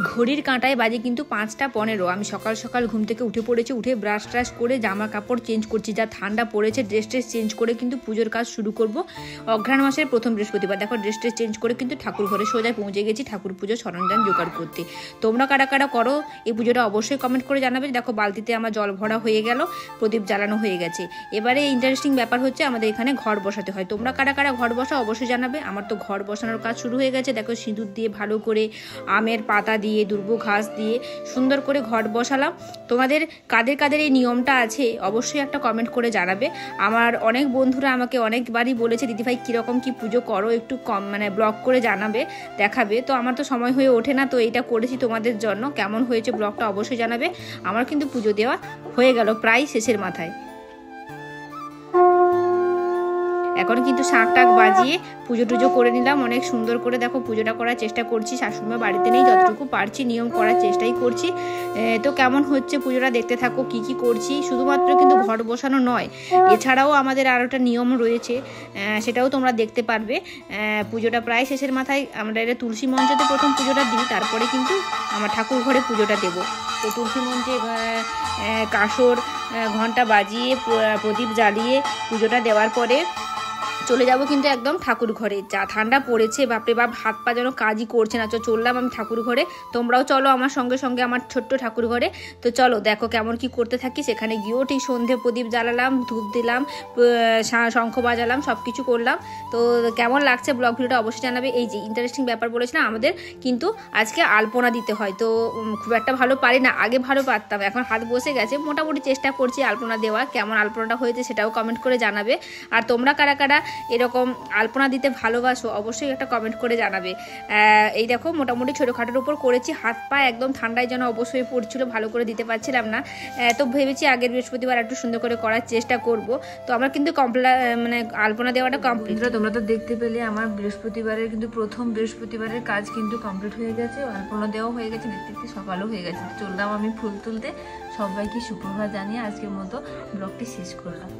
ঘড়ির কাঁটায় বাজে কিন্তু 5টা 15। আমি সকাল সকাল ঘুম থেকে উঠে পড়েছি, উঠে ব্রাশ ট্রাশ করে জামা কাপড় চেঞ্জ করছি, যা ঠান্ডা পড়েছে ড্রেস ট্রেস চেঞ্জ করে কিন্তু পুজোর কাজ শুরু করব। অঘ্রাণ মাসের প্রথম বৃহস্পতিবার। দেখো ড্রেস ট্রেস চেঞ্জ করে কিন্তু ঠাকুর ঘরে সোজায় পৌঁছে গেছি ঠাকুর পুজোর সরঞ্জাম জোগাড় করতে। তোমরা কারা কারা করো এই পুজোটা অবশ্যই কমেন্ট করে জানাবে। দেখো বালতিতে আমার জল ভরা হয়ে গেল, প্রদীপ জ্বালানো হয়ে গেছে। এবারে ইন্টারেস্টিং ব্যাপার হচ্ছে আমাদের এখানে ঘর বসাতে হয়। তোমরা কারা কারা ঘর বসা অবশ্যই জানাবে। আমার তো ঘর বসানোর কাজ শুরু হয়ে গেছে। দেখো সিঁদুর দিয়ে ভালো করে আমের পাতা দিয়ে দুর্ব ঘাস দিয়ে সুন্দর করে ঘর বসালাম। তোমাদের কাদের কাদের এই নিয়মটা আছে অবশ্যই একটা কমেন্ট করে জানাবে। আমার অনেক বন্ধুরা আমাকে অনেকবারই বলেছে দিদিভাই কীরকম কি পুজো করো একটু ব্লগ করে জানাবে, দেখাবে। তো আমার তো সময় হয়ে ওঠে না, তো এইটা করেছি তোমাদের জন্য। কেমন হয়েছে ব্লগটা অবশ্যই জানাবে। আমার কিন্তু পুজো দেওয়া হয়ে গেল প্রায় শেষের মাথায়। এখন কিন্তু শাঁখ টাক বাজিয়ে পুজো টুজো করে নিলাম অনেক সুন্দর করে। দেখো পুজোটা করার চেষ্টা করছি, শাশুড়িমা বাড়িতে নেই, যতটুকু পারছি নিয়ম করার চেষ্টাই করছি। তো কেমন হচ্ছে পুজোটা দেখতে থাকো কি কি করছি। শুধুমাত্র কিন্তু ঘর বসানো নয়, এছাড়াও আমাদের আরও একটা নিয়ম রয়েছে, সেটাও তোমরা দেখতে পারবে। পুজোটা প্রায় শেষের মাথায়। আমরা এটা তুলসী মঞ্চতে প্রথম পুজোটা দিই, তারপরে কিন্তু আমার ঠাকুর ঘরে পুজোটা দেবো। তো তুলসী মঞ্চে কাসর ঘন্টা বাজিয়ে প্রদীপ জ্বালিয়ে পুজোটা দেওয়ার পরে চলে যাব কিন্তু একদম ঠাকুর ঘরে। যা ঠান্ডা পড়েছে বাপরে বাপ, হাত পা যেন কাজই করছে না। চললাম আমি ঠাকুর ঘরে, তোমরাও চলো আমার সঙ্গে সঙ্গে আমার ছোট্ট ঠাকুর ঘরে। তো চলো দেখো কেমন কি করতে থাকি। সেখানে গিয়েও ঠিক সন্ধে প্রদীপ জ্বালালাম, ধূপ দিলাম, শঙ্খ বাজালাম, সব কিছু করলাম। তো কেমন লাগছে ব্লগ ভিডিওটা অবশ্যই জানাবে। এই যে ইন্টারেস্টিং ব্যাপার বলেছিলাম, আমাদের কিন্তু আজকে আলপনা দিতে হয়। তো খুব একটা ভালো পারি না, আগে ভালো পারতাম, এখন হাত বসে গেছে। মোটামুটি চেষ্টা করছি আলপনা দেওয়া। কেমন আলপনাটা হয়েছে সেটাও কমেন্ট করে জানাবে। আর তোমরা কারা কারা এরকম আলপনা দিতে ভালোবাসো অবশ্যই একটা কমেন্ট করে জানাবে। এই দেখো মোটামুটি ছোটোখাটোর উপর করেছি, হাত পা একদম ঠান্ডায় যেন অবশ্যই পড়ছিল, ভালো করে দিতে পারছিলাম না। তো ভেবেছি আগের বৃহস্পতিবার একটু সুন্দর করে করার চেষ্টা করব। তো আমার কিন্তু মানে আলপনা দেওয়াটা কমপ্লিট। তোমরা তো দেখতে পেলে আমার বৃহস্পতিবারের কিন্তু প্রথম বৃহস্পতিবারের কাজ কিন্তু কমপ্লিট হয়ে গেছে, আলপনা দেওয়া হয়ে গেছে, দেখতে দেখতে সকালও হয়ে গেছে। চললাম আমি ফুল তুলতে। সবাইকে সুপ্রভাত জানিয়ে আজকের মতো ব্লগটি শেষ করলাম।